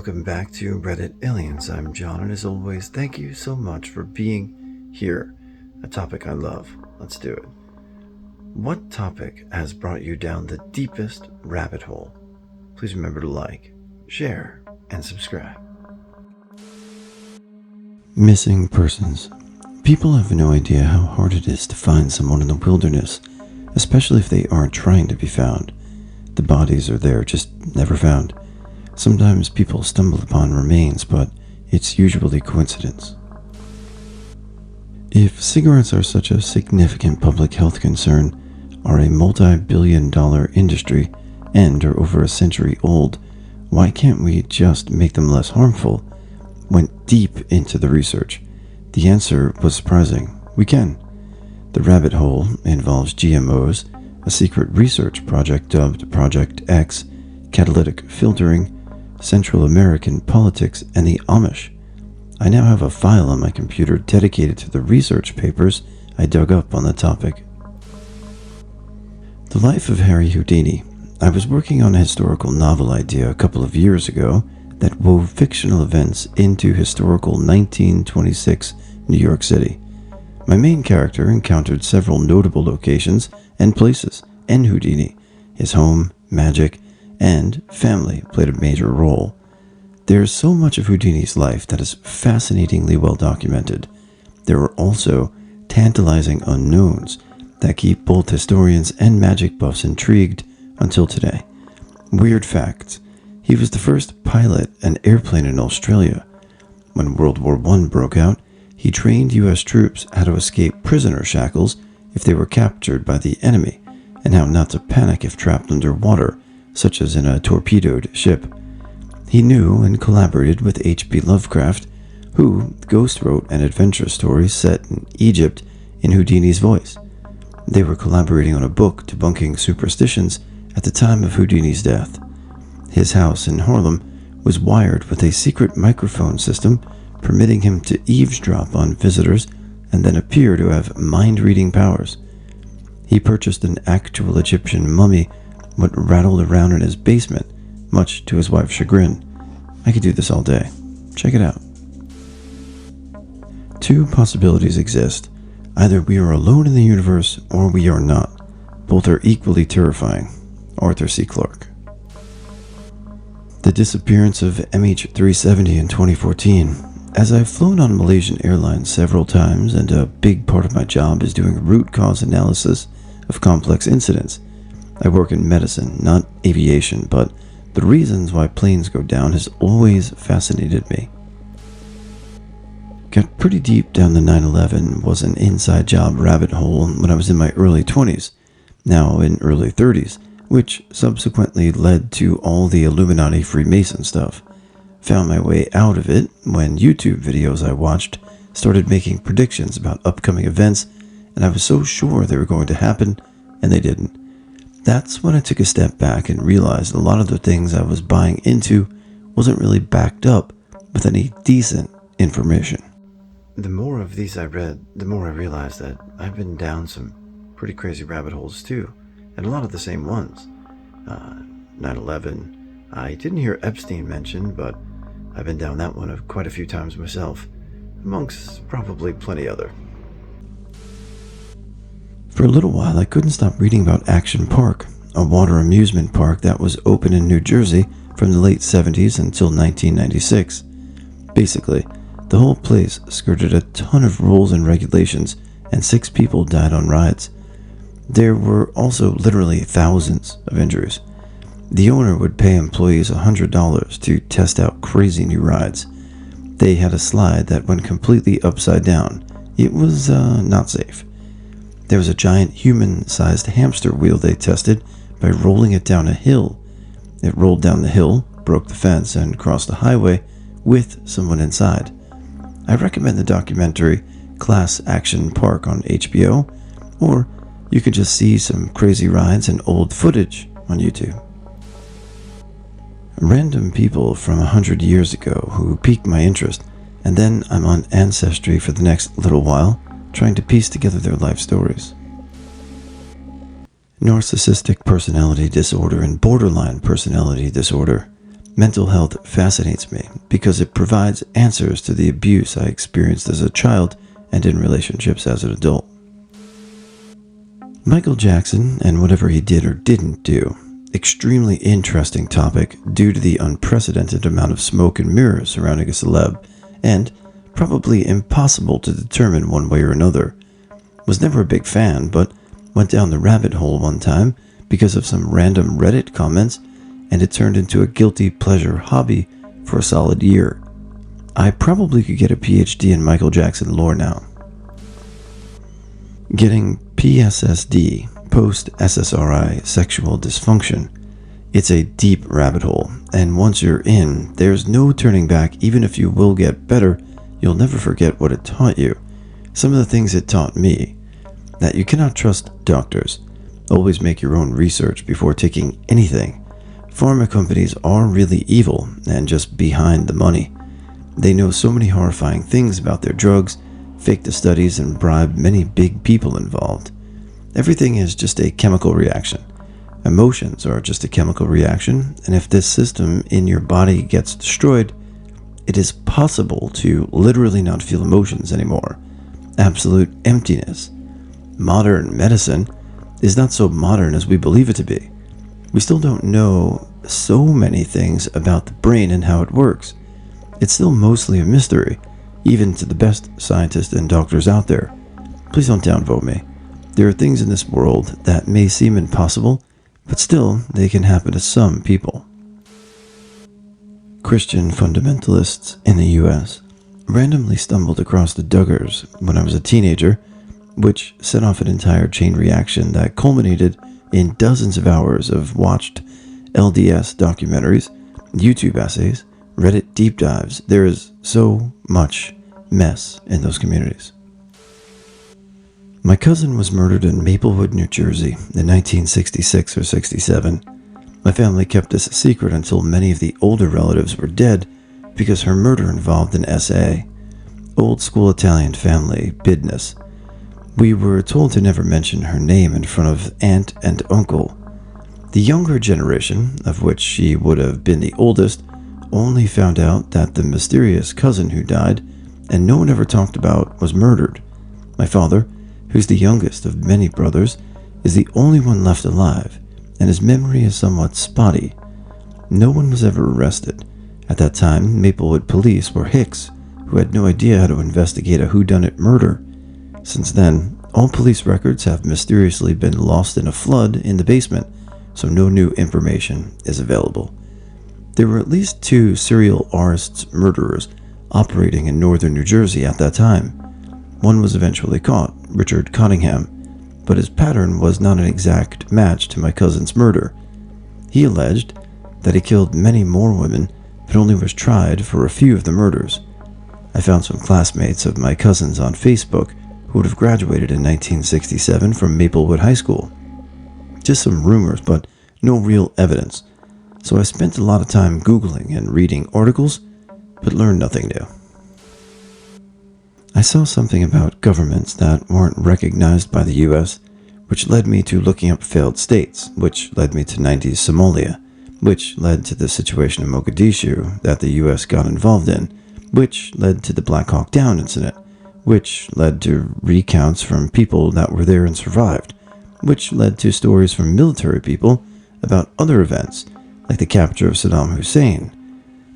welcome back to Reddit Aliens. I'm John, and as always, thank you so much for being here. A topic I love. Let's do it. What topic has brought you down the deepest rabbit hole? Please remember to like, share, and subscribe. Missing persons. People have no idea how hard it is to find someone in the wilderness, especially if they aren't trying to be found. The bodies are there, just never found. Sometimes people stumble upon remains, but it's usually coincidence. If cigarettes are such a significant public health concern, are a multi-billion-dollar industry, and are over a century old, why can't we just make them less harmful? Went deep into the research. The answer was surprising. We can. The rabbit hole involves GMOs, a secret research project dubbed Project X, catalytic filtering, Central American politics, and the Amish. I now have a file on my computer dedicated to the research papers I dug up on the topic. The Life of Harry Houdini. I was working on a historical novel idea a couple of years ago that wove fictional events into historical 1926 New York City. My main character encountered several notable locations and places, and Houdini, his home, magic, and family played a major role. There's so much of Houdini's life that is fascinatingly well documented. There are also tantalizing unknowns that keep both historians and magic buffs intrigued until today. Weird facts. He was the first pilot an airplane in Australia. When World War I broke out, he trained U.S. troops how to escape prisoner shackles if they were captured by the enemy, and how not to panic if trapped underwater, such as in a torpedoed ship. He knew and collaborated with H.P. Lovecraft, who ghost wrote an adventure story set in Egypt in Houdini's voice. They were collaborating on a book debunking superstitions at the time of Houdini's death. His house in Harlem was wired with a secret microphone system permitting him to eavesdrop on visitors and then appear to have mind-reading powers. He purchased an actual Egyptian mummy what rattled around in his basement, much to his wife's chagrin. I could do this all day. Check it out. Two possibilities exist. Either we are alone in the universe, or we are not. Both are equally terrifying. Arthur C. Clarke. The disappearance of MH370 in 2014. As I've flown on Malaysian Airlines several times, and a big part of my job is doing root cause analysis of complex incidents. I work in medicine, not aviation, but the reasons why planes go down has always fascinated me. Got pretty deep down the 9/11 was an inside job rabbit hole when I was in my early 20s, now in early 30s, which subsequently led to all the Illuminati Freemason stuff. Found my way out of it when YouTube videos I watched started making predictions about upcoming events, and I was so sure they were going to happen, and they didn't. That's when I took a step back and realized a lot of the things I was buying into wasn't really backed up with any decent information. The more of these I read, the more I realized that I've been down some pretty crazy rabbit holes too, and a lot of the same ones. 9/11. I didn't hear Epstein mentioned, but I've been down that one quite a few times myself, amongst probably plenty other. For a little while, I couldn't stop reading about Action Park, a water amusement park that was open in New Jersey from the late 70s until 1996. Basically, the whole place skirted a ton of rules and regulations, and 6 people died on rides. There were also literally thousands of injuries. The owner would pay employees $100 to test out crazy new rides. They had a slide that went completely upside down. It was not safe. There was a giant human-sized hamster wheel they tested by rolling it down a hill. It rolled down the hill, broke the fence, and crossed the highway with someone inside. I recommend the documentary Class Action Park on HBO, or you could just see some crazy rides and old footage on YouTube. Random people from 100 years ago who piqued my interest, and then I'm on Ancestry for the next little while, trying to piece together their life stories. Narcissistic personality disorder and borderline personality disorder. Mental health fascinates me because it provides answers to the abuse I experienced as a child and in relationships as an adult. Michael Jackson and whatever he did or didn't do. Extremely interesting topic due to the unprecedented amount of smoke and mirrors surrounding a celeb, and probably impossible to determine one way or another. Was never a big fan, but went down the rabbit hole one time because of some random Reddit comments, and it turned into a guilty pleasure hobby for a solid year. I probably could get a PhD in Michael Jackson lore now. Getting PSSD, post-SSRI sexual dysfunction. It's a deep rabbit hole, and once you're in, there's no turning back. Even if you will get better, you'll never forget what it taught you. Some of the things it taught me: that you cannot trust doctors. Always make your own research before taking anything. Pharma companies are really evil and just behind the money. They know so many horrifying things about their drugs, fake the studies, and bribe many big people involved. Everything is just a chemical reaction. Emotions are just a chemical reaction, and if this system in your body gets destroyed, it is possible to literally not feel emotions anymore. Absolute emptiness. Modern medicine is not so modern as we believe it to be. We still don't know so many things about the brain and how it works. It's still mostly a mystery, even to the best scientists and doctors out there. Please don't downvote me. There are things in this world that may seem impossible, but still they can happen to some people. Christian fundamentalists in the US randomly stumbled across the Duggars when I was a teenager, which set off an entire chain reaction that culminated in dozens of hours of watched LDS documentaries, YouTube essays, Reddit deep dives. There is so much mess in those communities. My cousin was murdered in Maplewood, New Jersey in 1966 or 67. My family kept this a secret until many of the older relatives were dead because her murder involved an SA. Old school Italian family business. We were told to never mention her name in front of aunt and uncle. The younger generation, of which she would have been the oldest, only found out that the mysterious cousin who died, and no one ever talked about, was murdered. My father, who's the youngest of many brothers, is the only one left alive, and his memory is somewhat spotty. No one was ever arrested. At that time, Maplewood police were hicks, who had no idea how to investigate a whodunit murder. Since then, all police records have mysteriously been lost in a flood in the basement, so no new information is available. There were at least 2 serial artists murderers operating in northern New Jersey at that time. One was eventually caught, Richard Cottingham, but his pattern was not an exact match to my cousin's murder. He alleged that he killed many more women, but only was tried for a few of the murders. I found some classmates of my cousin's on Facebook who would have graduated in 1967 from Maplewood High School. Just some rumors, but no real evidence. So I spent a lot of time Googling and reading articles, but learned nothing new. I saw something about governments that weren't recognized by the US, which led me to looking up failed states, which led me to 90s Somalia, which led to the situation in Mogadishu that the US got involved in, which led to the Black Hawk Down incident, which led to recounts from people that were there and survived, which led to stories from military people about other events, like the capture of Saddam Hussein.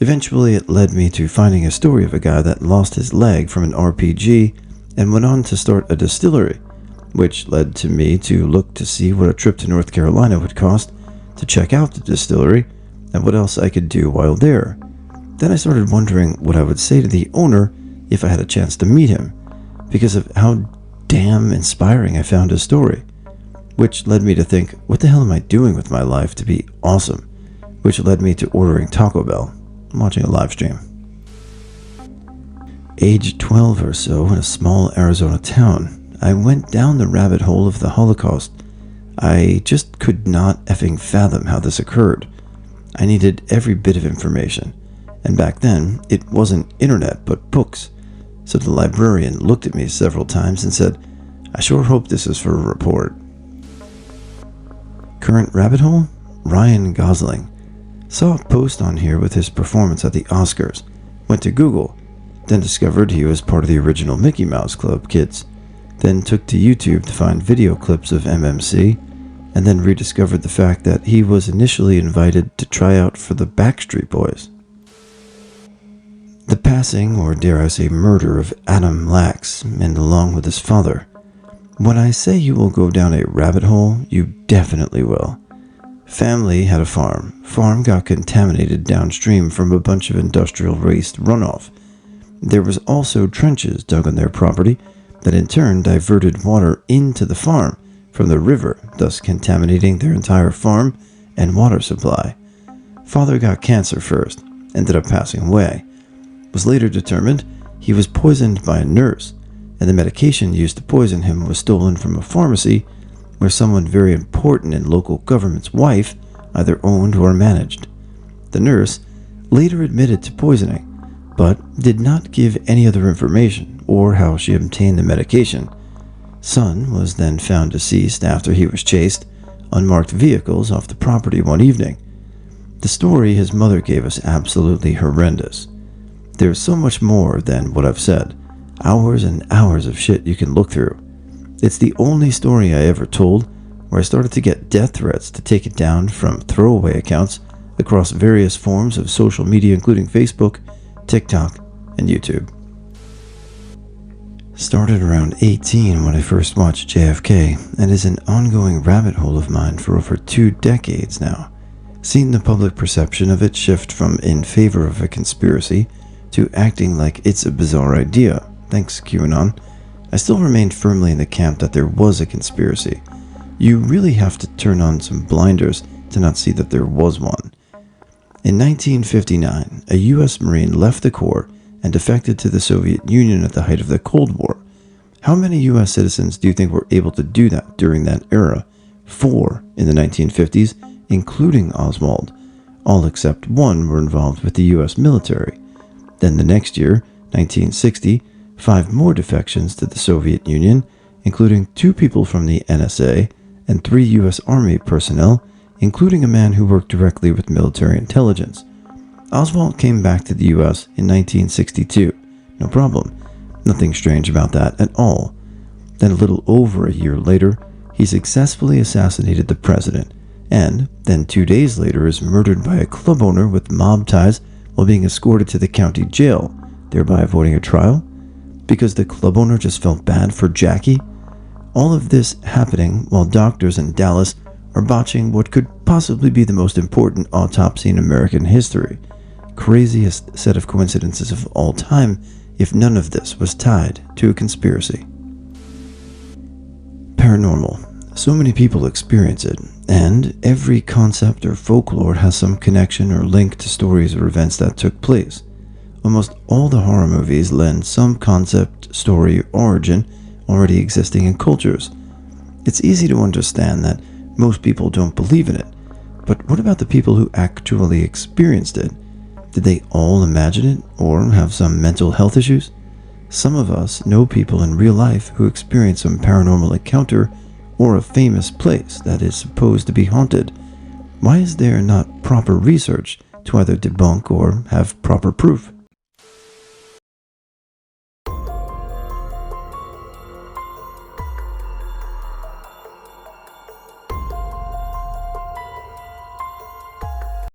Eventually, it led me to finding a story of a guy that lost his leg from an RPG and went on to start a distillery, which led to me to look to see what a trip to North Carolina would cost to check out the distillery and what else I could do while there. Then I started wondering what I would say to the owner if I had a chance to meet him, because of how damn inspiring I found his story, which led me to think, what the hell am I doing with my life to be awesome, which led me to ordering Taco Bell. I'm watching a live stream. Age 12 or so, in a small Arizona town, I went down the rabbit hole of the Holocaust. I just could not effing fathom how this occurred. I needed every bit of information, and back then, it wasn't internet but books. So the librarian looked at me several times and said, "I sure hope this is for a report." Current rabbit hole? Ryan Gosling. Saw a post on here with his performance at the Oscars. Went to Google, then discovered he was part of the original Mickey Mouse Club kids. Then took to YouTube to find video clips of MMC, and then rediscovered the fact that he was initially invited to try out for the Backstreet Boys. The passing, or dare I say murder, of Adam Lax, and along with his father. When I say you will go down a rabbit hole, you definitely will. Family had a farm. Farm got contaminated downstream from a bunch of industrial waste runoff. There was also trenches dug on their property that in turn diverted water into the farm from the river, thus contaminating their entire farm and water supply. Father got cancer first, ended up passing away. Was later determined he was poisoned by a nurse, and the medication used to poison him was stolen from a pharmacy where someone very important in local government's wife either owned or managed. The nurse later admitted to poisoning, but did not give any other information or how she obtained the medication. Son was then found deceased after he was chased unmarked vehicles off the property one evening. The story his mother gave us absolutely horrendous. There's so much more than what I've said. Hours and hours of shit you can look through. It's the only story I ever told where I started to get death threats to take it down from throwaway accounts across various forms of social media including Facebook, TikTok, and YouTube. Started around 18 when I first watched JFK and is an ongoing rabbit hole of mine for over 2 decades now. Seen the public perception of it shift from in favor of a conspiracy to acting like it's a bizarre idea, thanks QAnon. I still remained firmly in the camp that there was a conspiracy. You really have to turn on some blinders to not see that there was one. In 1959, a U.S. Marine left the Corps and defected to the Soviet Union at the height of the Cold War. How many U.S. citizens do you think were able to do that during that era? 4 in the 1950s, including Oswald. All except 1 were involved with the U.S. military. Then the next year, 1960, 5 more defections to the Soviet Union, including 2 people from the NSA and 3 U.S. Army personnel, including a man who worked directly with military intelligence. Oswald came back to the U.S. in 1962. No problem. Nothing strange about that at all. Then a little over a year later, he successfully assassinated the president, and then 2 days later is murdered by a club owner with mob ties while being escorted to the county jail, thereby avoiding a trial? Because the club owner just felt bad for Jackie? All of this happening while doctors in Dallas are botching what could possibly be the most important autopsy in American history. Craziest set of coincidences of all time if none of this was tied to a conspiracy. Paranormal. So many people experience it, and every concept or folklore has some connection or link to stories or events that took place. Almost all the horror movies lend some concept, story, or origin already existing in cultures. It's easy to understand that most people don't believe in it, but what about the people who actually experienced it? Did they all imagine it or have some mental health issues? Some of us know people in real life who experienced some paranormal encounter or a famous place that is supposed to be haunted. Why is there not proper research to either debunk or have proper proof?